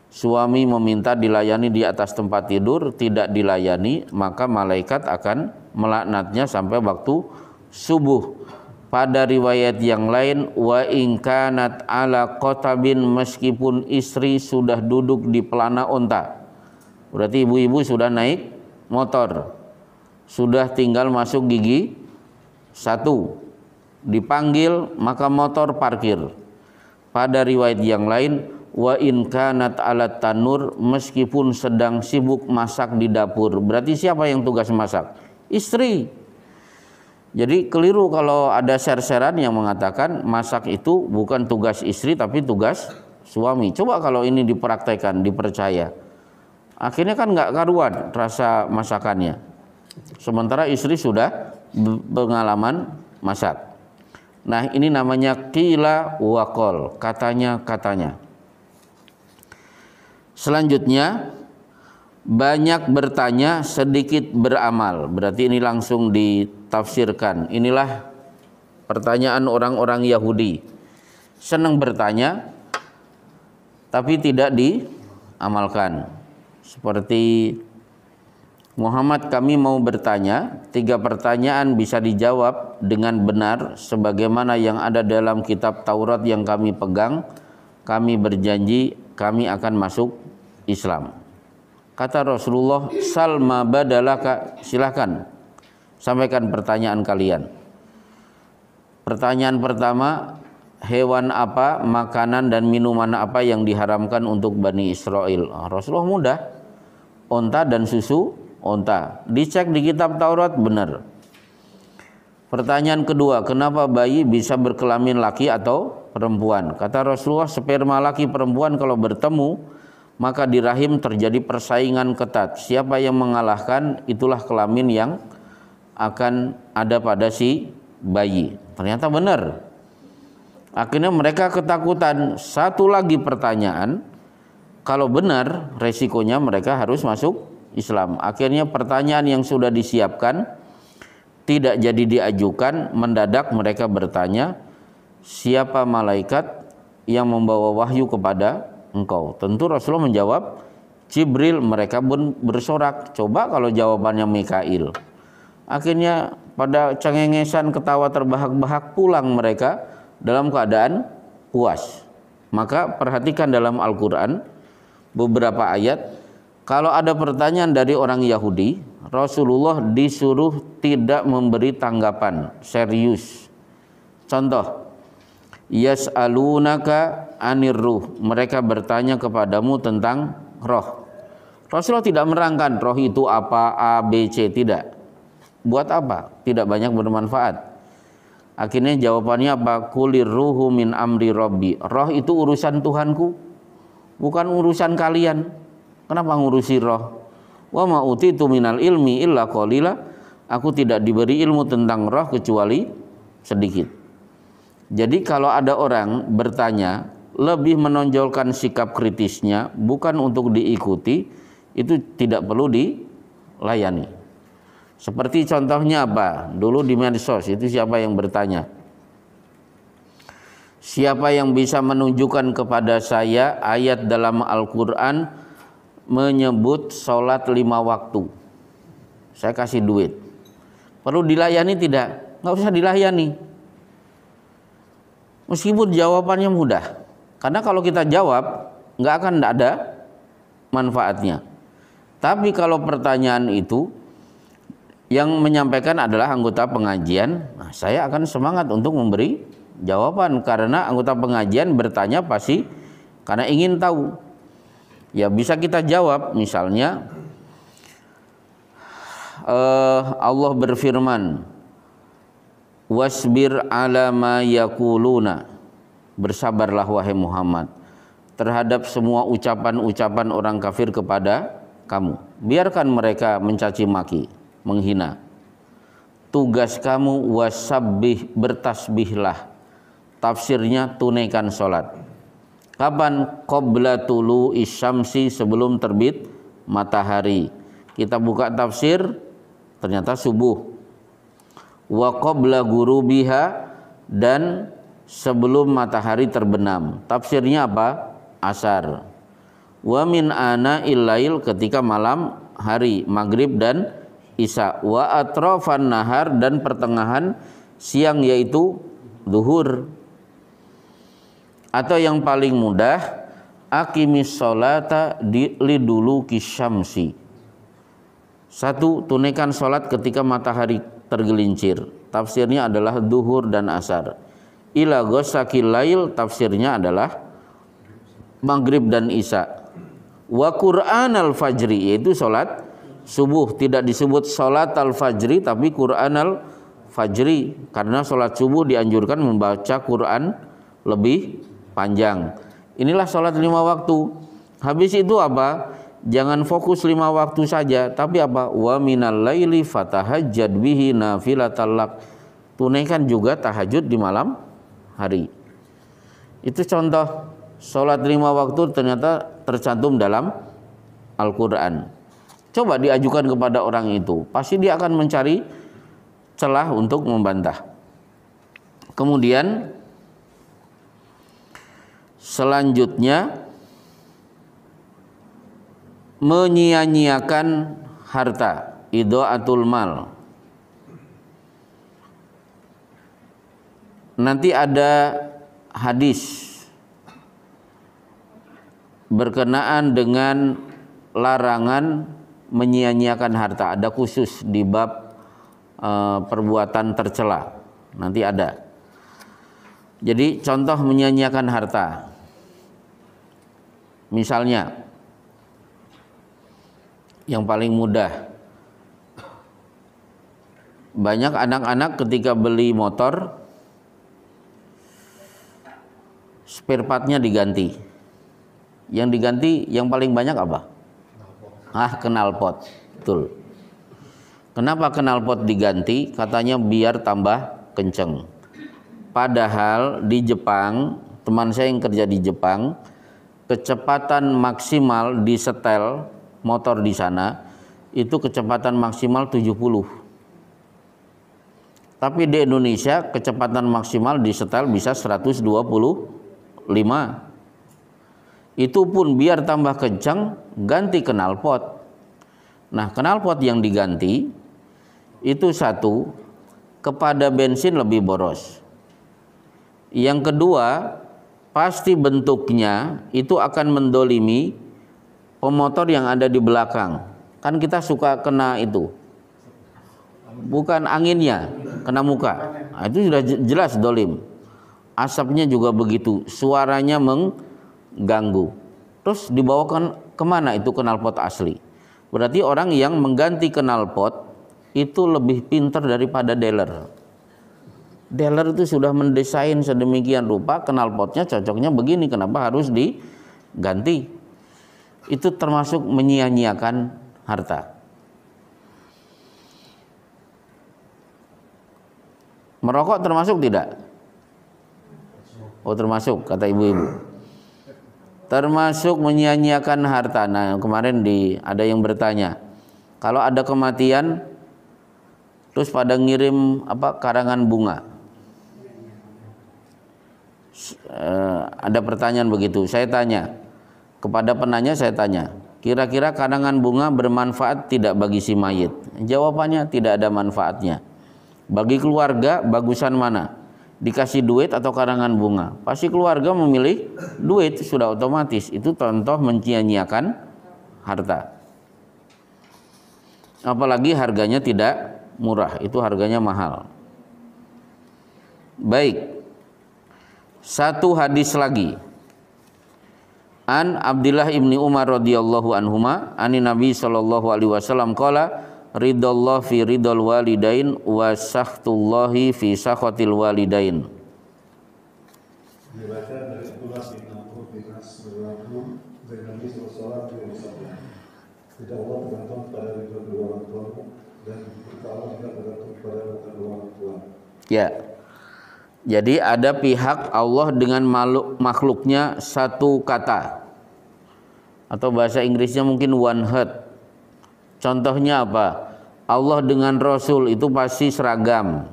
Suami meminta dilayani di atas tempat tidur, tidak dilayani, maka malaikat akan melaknatnya sampai waktu subuh. Pada riwayat yang lain, wa in kanat ala qatabin, meskipun istri sudah duduk di pelana unta. Berarti ibu-ibu sudah naik motor, sudah tinggal masuk gigi 1, dipanggil maka motor parkir. Pada riwayat yang lain, wa in kanat ala tanur, meskipun sedang sibuk masak di dapur. Berarti siapa yang tugas masak? Istri. Jadi keliru kalau ada share-sharean yang mengatakan masak itu bukan tugas istri tapi tugas suami. Coba kalau ini dipraktekkan, dipercaya, akhirnya kan nggak karuan rasa masakannya. Sementara istri sudah pengalaman masak. Nah, ini namanya qila wa qol, katanya. Selanjutnya, banyak bertanya, sedikit beramal. Berarti ini langsung ditafsirkan. Inilah pertanyaan orang-orang Yahudi. Senang bertanya, tapi tidak diamalkan. Seperti Muhammad, kami mau bertanya, 3 pertanyaan bisa dijawab dengan benar sebagaimana yang ada dalam kitab Taurat yang kami pegang. Kami berjanji kami akan masuk Islam. Kata Rasulullah, salma badalaka, silakan sampaikan pertanyaan kalian. Pertanyaan pertama, hewan apa, makanan dan minuman apa yang diharamkan untuk Bani Israel? Rasulullah mudah, onta dan susu onta. Dicek di kitab Taurat, benar. Pertanyaan kedua, kenapa bayi bisa berkelamin laki atau perempuan? Kata Rasulullah, sperma laki perempuan kalau bertemu maka di rahim terjadi persaingan ketat. Siapa yang mengalahkan, itulah kelamin yang akan ada pada si bayi. Ternyata benar. Akhirnya mereka ketakutan. Satu lagi pertanyaan, kalau benar resikonya mereka harus masuk Islam. Akhirnya pertanyaan yang sudah disiapkan tidak jadi diajukan. Mendadak mereka bertanya, siapa malaikat yang membawa wahyu kepada engkau? Tentu Rasulullah menjawab, Jibril. Mereka pun bersorak, coba kalau jawabannya Mikail. Akhirnya pada cengengesan, ketawa terbahak-bahak, pulang mereka dalam keadaan puas. Maka perhatikan dalam Al-Quran beberapa ayat, kalau ada pertanyaan dari orang Yahudi, Rasulullah disuruh tidak memberi tanggapan serius. Contoh, yas'alunaka anir ruh, mereka bertanya kepadamu tentang roh. Rasulullah tidak merangkan roh itu apa, A, B, C, tidak. Buat apa? Tidak banyak bermanfaat. Akhirnya jawabannya apa? Kulir ruhu min amri rabbi, roh itu urusan Tuhanku, bukan urusan kalian. Kenapa ngurusi roh? Wa ma utitu minal ilmi illa qalila, aku tidak diberi ilmu tentang roh kecuali sedikit. Jadi kalau ada orang bertanya, lebih menonjolkan sikap kritisnya, bukan untuk diikuti, itu tidak perlu dilayani. Seperti contohnya apa? Dulu di medsos itu siapa yang bertanya? Siapa yang bisa menunjukkan kepada saya ayat dalam Al-Quran menyebut sholat 5 waktu? Saya kasih duit. Perlu dilayani tidak? Nggak usah dilayani. Meskipun jawabannya mudah, karena kalau kita jawab nggak akan ada manfaatnya. Tapi kalau pertanyaan itu yang menyampaikan adalah anggota pengajian, nah saya akan semangat untuk memberi jawaban, karena anggota pengajian bertanya pasti karena ingin tahu. Ya bisa kita jawab, misalnya Allah berfirman, wasbir ala ma yakuluna, bersabarlah wahai Muhammad terhadap semua ucapan-ucapan orang kafir kepada kamu. Biarkan mereka mencaci maki, menghina. Tugas kamu wasabbih, bertasbihlah. Tafsirnya tunaikan sholat. Kapan? Qabla tulu isyamsi, sebelum terbit matahari. Kita buka tafsir, ternyata subuh. Wa qabla gurubiha, dan sebelum matahari terbenam. Tafsirnya apa? Asar. Wa min ana illail, ketika malam hari, maghrib dan isya. Wa atrafan nahar, dan pertengahan siang, yaitu zuhur. Atau yang paling mudah, aqimis sholata liduluki syamsi. Satu, tunaikan sholat ketika matahari tergelincir. Tafsirnya adalah zuhur dan asar. Ila ghosakil lail, tafsirnya adalah maghrib dan isya. Wa Qur'an al-fajri, yaitu sholat subuh. Tidak disebut sholat al-fajri, tapi Qur'an al-fajri, karena sholat subuh dianjurkan membaca Qur'an lebih panjang. Inilah sholat 5 waktu. Habis itu apa? Jangan fokus 5 waktu saja, tapi apa? Wa minal laili fatahajjad bihi nafilatal lak. Tunaikan juga tahajud di malam hari. Itu contoh sholat 5 waktu ternyata tercantum dalam Al-Quran. Coba diajukan kepada orang itu, pasti dia akan mencari celah untuk membantah. Kemudian selanjutnya, menyia-nyiakan harta, idha'atul mal. Nanti ada hadis berkenaan dengan larangan menyia-nyiakan harta. Ada khusus di bab perbuatan tercela. Nanti ada. Jadi contoh menyia-nyiakan harta. Misalnya, yang paling mudah, banyak anak-anak ketika beli motor, spare partnya diganti. Yang diganti yang paling banyak apa? Knalpot. Betul. Kenapa knalpot diganti? Katanya biar tambah kenceng. Padahal di Jepang, teman saya yang kerja di Jepang, kecepatan maksimal di setel motor di sana itu kecepatan maksimal 70. Tapi di Indonesia kecepatan maksimal di setel bisa 125. Itu pun biar tambah kencang, ganti knalpot. Nah, knalpot yang diganti itu satu, kepada bensin lebih boros. Yang kedua, pasti bentuknya itu akan mendolimi pemotor yang ada di belakang. Kan kita suka kena itu, bukan anginnya, kena muka. Nah, itu sudah jelas dolim. Asapnya juga begitu, suaranya mengganggu. Terus dibawakan kemana itu knalpot asli? Berarti orang yang mengganti knalpot itu lebih pintar daripada dealer. Dealer itu sudah mendesain sedemikian rupa knalpotnya cocoknya begini, kenapa harus diganti? Itu termasuk menyia-nyiakan harta. Merokok termasuk tidak? Oh, termasuk, kata ibu-ibu. Termasuk menyia-nyiakan harta. Nah, kemarin ada yang bertanya, kalau ada kematian terus pada ngirim karangan bunga. Ada pertanyaan begitu. Saya tanya kepada penanya, saya tanya, kira-kira karangan bunga bermanfaat tidak bagi si mayit? Jawabannya tidak ada manfaatnya. Bagi keluarga bagusan mana? Dikasih duit atau karangan bunga? Pasti keluarga memilih duit, sudah otomatis. Itu contoh menyia-nyiakan harta. Apalagi harganya tidak murah, itu harganya mahal. Baik. Satu hadis lagi. An Abdullah ibni Umar radhiyallahu anhuma, ani Nabi sallallahu alaihi wasallam qala ridallah fi ridal walidain wa sakhutullahi fi sakhatil walidain. Diriwayatkan dari Abdullah bin Amr bin As radhiyallahu dari Nabi sallallahu alaihi wasallam, tidak Allah tergantung pada ridha kedua orang tuamu dan kita Allah tidak tergantung pada ridha kedua orang tua. Ya. Jadi ada pihak Allah dengan makhluknya satu kata, atau bahasa Inggrisnya mungkin one heart. Contohnya apa? Allah dengan Rasul itu pasti seragam.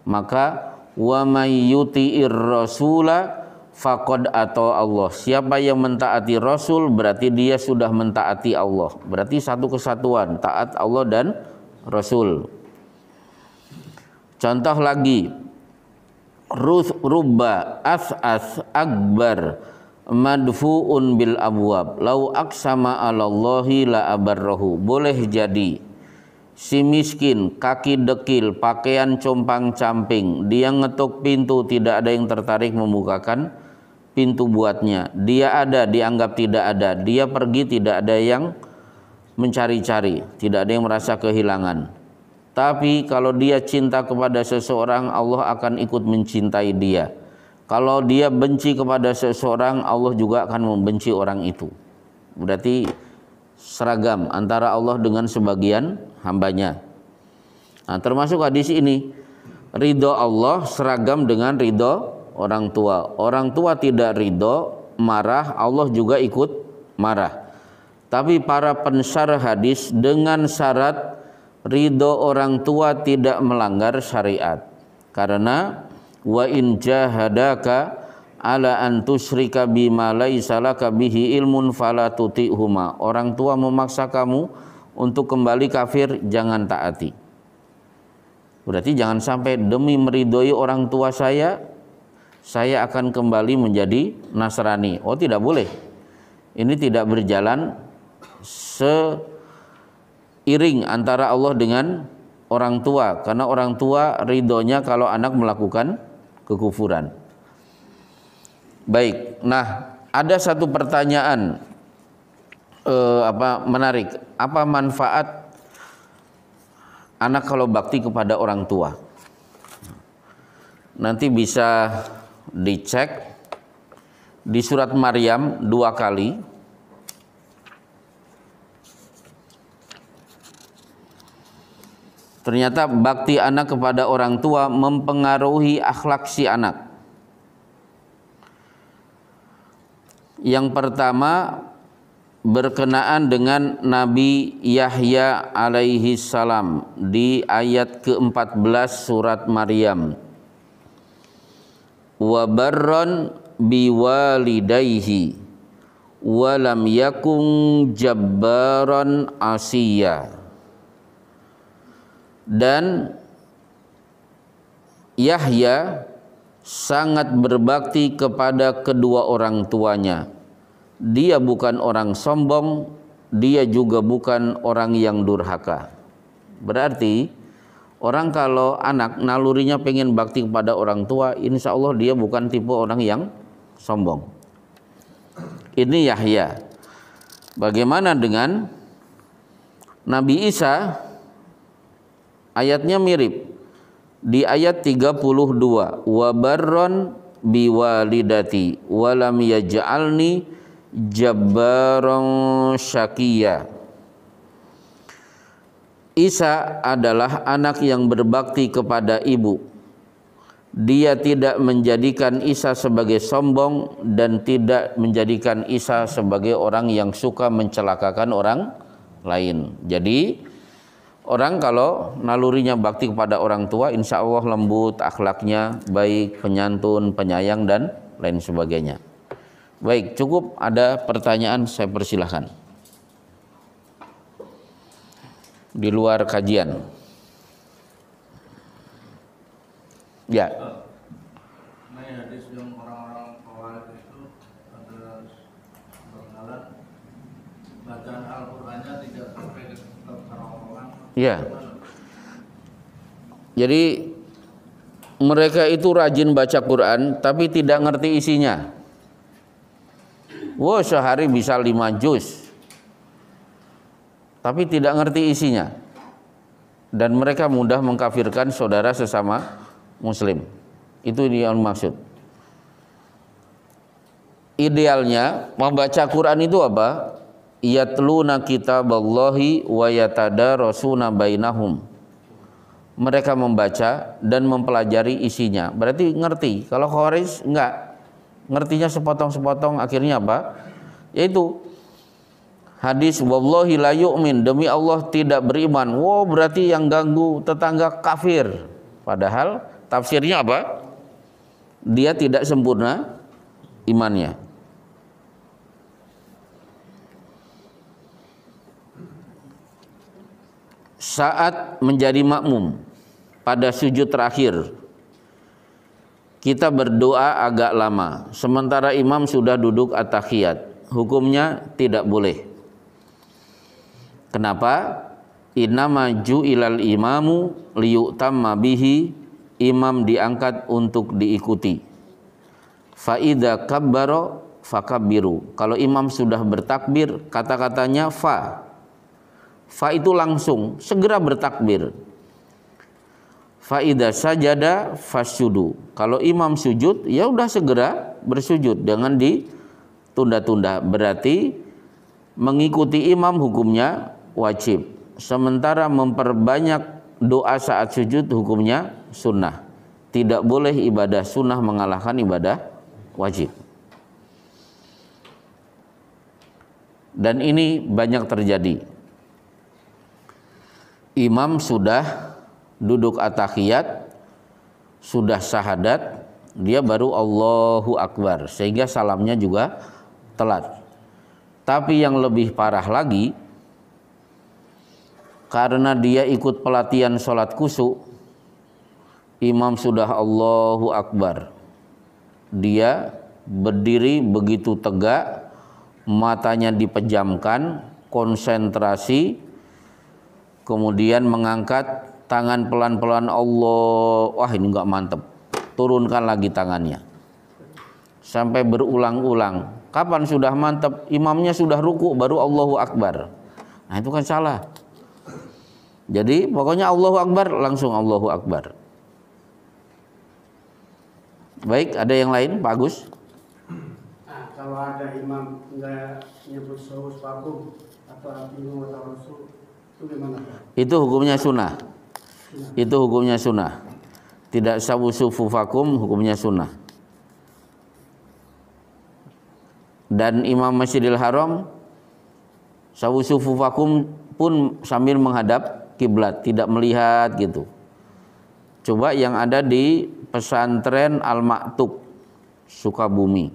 Maka wa may yuti'ir rasula faqad ata Allah. Siapa yang mentaati Rasul berarti dia sudah mentaati Allah. Berarti satu kesatuan, taat Allah dan Rasul. Contoh lagi, rubba as'as akbar madfu'un bil abwab lau aqsama 'alallahi la abarrahu. Boleh jadi si miskin, kaki dekil, pakaian compang-camping, dia ngetuk pintu, tidak ada yang tertarik membukakan pintu buatnya. Dia ada, dianggap tidak ada. Dia pergi, tidak ada yang mencari-cari, tidak ada yang merasa kehilangan. Tapi kalau dia cinta kepada seseorang, Allah akan ikut mencintai dia. Kalau dia benci kepada seseorang, Allah juga akan membenci orang itu. Berarti seragam antara Allah dengan sebagian hambanya. Nah, termasuk hadis ini, ridho Allah seragam dengan ridho orang tua. Orang tua tidak ridho, marah, Allah juga ikut marah. Tapi para pensyarah hadis dengan syarat ridho orang tua tidak melanggar syariat. Karena wa in jahadaka ala an tusyrika bima laisa laka bihi ilmun fala tuti'huma. Orang tua memaksa kamu untuk kembali kafir, jangan taati. Berarti jangan sampai demi meridhoi orang tua saya akan kembali menjadi Nasrani. Oh, tidak boleh. Ini tidak berjalan seiring antara Allah dengan orang tua, karena orang tua ridhonya kalau anak melakukan kekufuran. Baik, nah ada satu pertanyaan menarik. Apa manfaat anak kalau bakti kepada orang tua? Nanti bisa dicek di surat Maryam 2 kali. Ternyata bakti anak kepada orang tua mempengaruhi akhlak si anak. Yang pertama berkenaan dengan Nabi Yahya alaihi salam di ayat ke-14 surat Maryam. Wa barron biwalidayhi wa lam yakun jabbaran asiyya. Dan Yahya sangat berbakti kepada kedua orang tuanya. Dia bukan orang sombong, dia juga bukan orang yang durhaka. Berarti orang kalau anak nalurinya pengen bakti kepada orang tua, insya Allah dia bukan tipe orang yang sombong. Ini Yahya. Bagaimana dengan Nabi Isa? Ayatnya mirip. Di ayat 32, wa barron biwalidati wa lam yaj'alni jabbaran syaqiyya. Isa adalah anak yang berbakti kepada ibu. Dia tidak menjadikan Isa sebagai sombong dan tidak menjadikan Isa sebagai orang yang suka mencelakakan orang lain. Jadi orang kalau nalurinya bakti kepada orang tua, insya Allah lembut, akhlaknya baik, penyantun, penyayang, dan lain sebagainya. Baik, cukup. Ada pertanyaan, saya persilahkan. Di luar kajian. Ya. Nah, hadis yang orang-orang Khawarij itu ada berkenalan bacaan Al-Qur'annya tidak sampai ke kerongkongan. Iya. Jadi mereka itu rajin baca Quran tapi tidak ngerti isinya. Wah, sehari bisa 5 juz. Tapi tidak ngerti isinya. Dan mereka mudah mengkafirkan saudara sesama muslim. Itu yang maksud. Idealnya membaca Quran itu apa? Yatluna kitaballahi wa yatadarasuna bainahum. Mereka membaca dan mempelajari isinya. Berarti ngerti. Kalau Khawarij enggak. Ngertinya sepotong-sepotong, akhirnya apa? Yaitu hadis wallahi la yu'min, demi Allah tidak beriman. Wow, berarti yang ganggu tetangga kafir. Padahal tafsirnya apa? Dia tidak sempurna imannya. Saat menjadi makmum pada sujud terakhir, kita berdoa agak lama sementara imam sudah duduk at-tahiyat. Hukumnya tidak boleh. Kenapa? Innama ju'ilal imamu liyutamma bihi. Imam diangkat untuk diikuti. Fa idza kabbara fakabbiru. Kalau imam sudah bertakbir, kata-katanya fa. Fa itu langsung, segera bertakbir. Fa idza sajada fasjudu. Kalau imam sujud, ya udah segera bersujud, jangan ditunda-tunda. Berarti mengikuti imam hukumnya wajib. Sementara memperbanyak doa saat sujud hukumnya sunnah. Tidak boleh ibadah sunnah mengalahkan ibadah wajib. Dan ini banyak terjadi. Imam sudah duduk at-tahiyat, sudah syahadat, dia baru Allahu Akbar, sehingga salamnya juga telat. Tapi yang lebih parah lagi, karena dia ikut pelatihan sholat khusyuk, imam sudah Allahu Akbar, dia berdiri begitu tegak, matanya dipejamkan, konsentrasi, kemudian mengangkat tangan pelan-pelan, Allah, wah ini enggak mantep, turunkan lagi tangannya sampai berulang-ulang. Kapan sudah mantep? Imamnya sudah ruku baru Allahu Akbar. Nah itu kan salah. Jadi pokoknya Allahu Akbar, langsung Allahu Akbar. Baik, ada yang lain Pak Agus? Nah, kalau ada imam enggak nyebut sahus vakum atau atimu atau rasul, itu gimana Pak? Itu hukumnya sunnah. Itu hukumnya sunnah. Tidak sawusufu vakum, hukumnya sunnah. Dan Imam Masjidil Haram sawusufu vakum pun sambil menghadap kiblat, tidak melihat gitu. Coba yang ada di pesantren Al-Ma'tuk Sukabumi,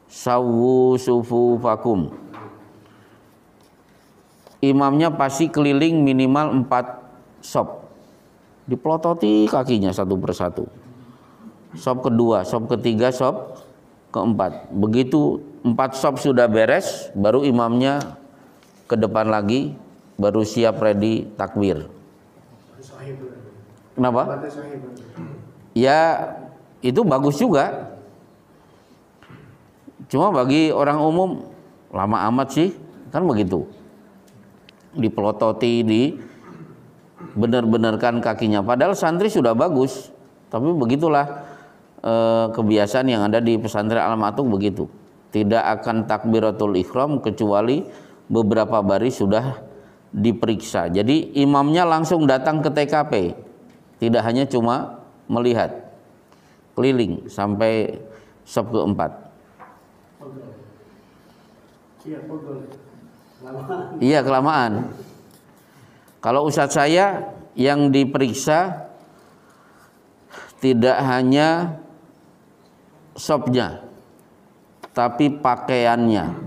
sawusufu vakum, imamnya pasti keliling minimal 4 sop, dipelototi kakinya satu persatu. Sop kedua, sop ketiga, sop keempat. Begitu 4 sop sudah beres, baru imamnya ke depan lagi, baru siap ready takbir. Kenapa? Ya itu bagus juga. Cuma bagi orang umum lama amat sih, kan begitu. Dipelototi, benar-benarkan kakinya. Padahal santri sudah bagus, tapi begitulah kebiasaan yang ada di pesantren Al-Ma'tuk begitu. Tidak akan takbiratul ihram kecuali beberapa baris sudah diperiksa. Jadi imamnya langsung datang ke TKP, tidak hanya cuma melihat, keliling sampai sop keempat. Iya, kelamaan. Kalau ustadz saya yang diperiksa tidak hanya sopnya, tapi pakaiannya.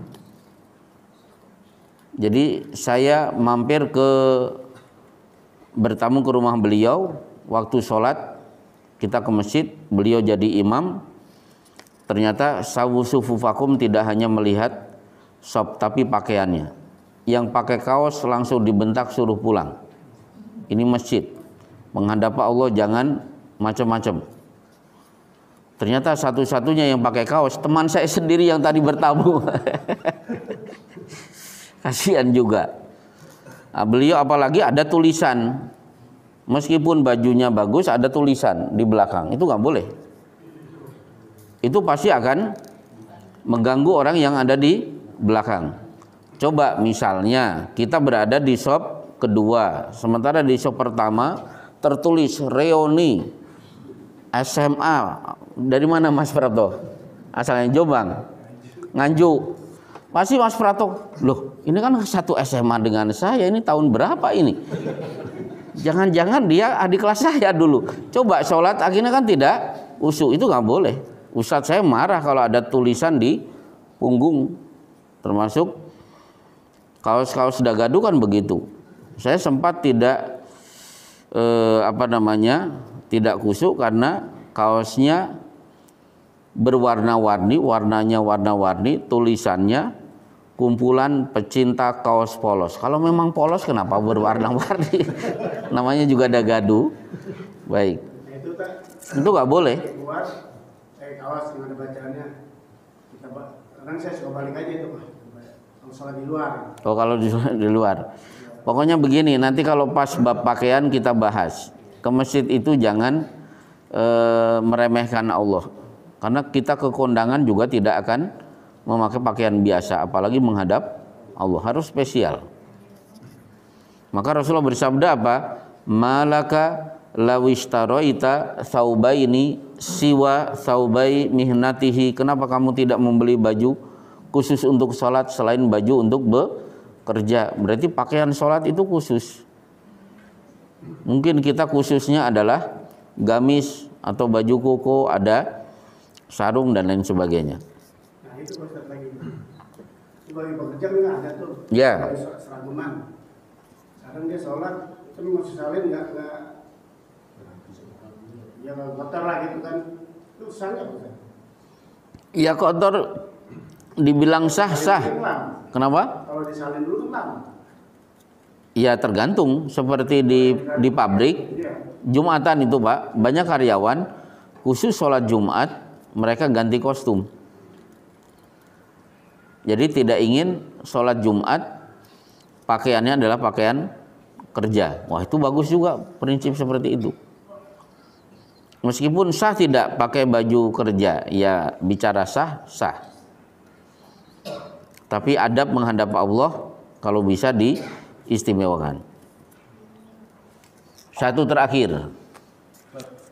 Jadi saya mampir bertamu ke rumah beliau, waktu sholat kita ke masjid, beliau jadi imam. Ternyata sawusufu vakum tidak hanya melihat sop tapi pakaiannya. Yang pakai kaos langsung dibentak suruh pulang. Ini masjid. Menghadap Allah jangan macam-macam. Ternyata satu-satunya yang pakai kaos teman saya sendiri yang tadi bertamu. Kasihan juga. Nah, beliau apalagi ada tulisan. Meskipun bajunya bagus ada tulisan di belakang. Itu nggak boleh. Itu pasti akan mengganggu orang yang ada di belakang. Coba misalnya kita berada di shop kedua, sementara di shop pertama tertulis reuni SMA. Dari mana Mas Prato? Asalnya Jombang, Nganjuk. Pasti Mas Prato, loh ini kan satu SMA dengan saya, ini tahun berapa ini? Jangan-jangan dia adik kelas saya dulu. Coba sholat akhirnya kan tidak usuh, itu nggak boleh. Ustadz saya marah kalau ada tulisan di punggung, termasuk kaos-kaos dagadu kan begitu. Saya sempat tidak tidak khusyuk karena kaosnya berwarna-warni, warnanya warna-warni, tulisannya kumpulan pecinta kaos polos. Kalau memang polos kenapa berwarna-warni? Namanya juga dagadu. Baik. Itu nggak boleh. Keluar, kawas yang ada bacaannya. Kadang saya suka balik aja itu Pak. Kalau sholat di luar. Oh kalau di luar. Pokoknya begini, nanti kalau pas bab pakaian kita bahas. Ke masjid itu jangan meremehkan Allah. Karena kita ke kondangan juga tidak akan memakai pakaian biasa, apalagi menghadap Allah, harus spesial. Maka Rasulullah bersabda apa? Malaka lawishtaroita thaubaini siwa thaubai mihnatihi. Kenapa kamu tidak membeli baju khusus untuk sholat selain baju untuk bekerja? Berarti pakaian sholat itu khusus. Mungkin kita khususnya adalah gamis atau baju koko, ada sarung dan lain sebagainya. Nah itu Ustaz lagi. Itu bagi pekerja nggak ada tuh. Ya. Seraguman. Sekarang dia sholat, itu masih salin nggak ya kotor lah gitu kan. Itu sah nggak Ustaz? Ya kotor dibilang sah. Kenapa? Kalau disalin dulu kan lama. Ya tergantung, seperti di pabrik Jumatan itu Pak, banyak karyawan khusus sholat Jumat mereka ganti kostum. Jadi tidak ingin sholat Jumat pakaiannya adalah pakaian kerja. Wah itu bagus juga prinsip seperti itu. Meskipun sah tidak pakai baju kerja, ya bicara sah. Tapi adab menghadap Allah kalau bisa diistimewakan. Satu terakhir.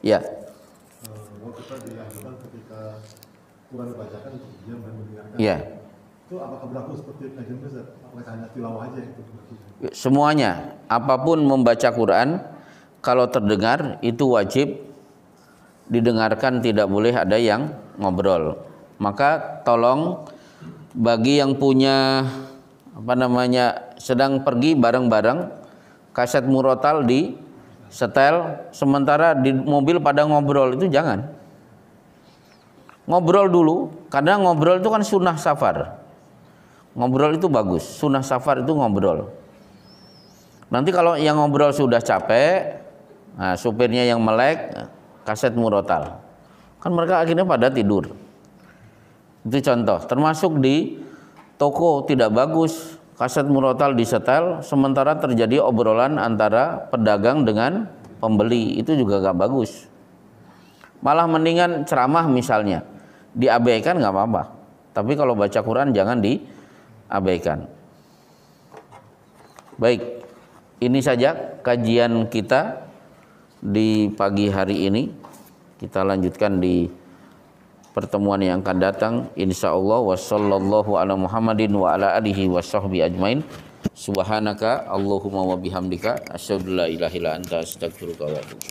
Ya. Waktu kita dianjurkan ketika Quran dibacakan untuk diam dan mendengarkan. Ya. Itu apakah berlaku seperti kajian Ustaz? Apakah hanya tilawah aja itu? Semuanya, apapun membaca Quran kalau terdengar itu wajib didengarkan, tidak boleh ada yang ngobrol. Maka tolong bagi yang punya sedang pergi bareng-bareng, kaset murotal di setel, sementara di mobil pada ngobrol, itu jangan. Ngobrol dulu, karena ngobrol itu kan sunnah safar. Ngobrol itu bagus, sunnah safar itu ngobrol. Nanti kalau yang ngobrol sudah capek, nah supirnya yang melek, kaset murotal, kan mereka akhirnya pada tidur. Itu contoh. Termasuk di toko tidak bagus kaset murotal disetel, sementara terjadi obrolan antara pedagang dengan pembeli, itu juga gak bagus. Malah mendingan ceramah misalnya diabaikan gak apa-apa, tapi kalau baca Quran jangan diabaikan. Baik, ini saja kajian kita di pagi hari ini. Kita lanjutkan di pertemuan yang akan datang insyaallah. Wassallallahu ala Muhammadin wa ala alihi washabbi ajmain. Subhanaka Allahumma wa bihamdika asyhadu la ilaha illa anta astaghfiruka wa atubu.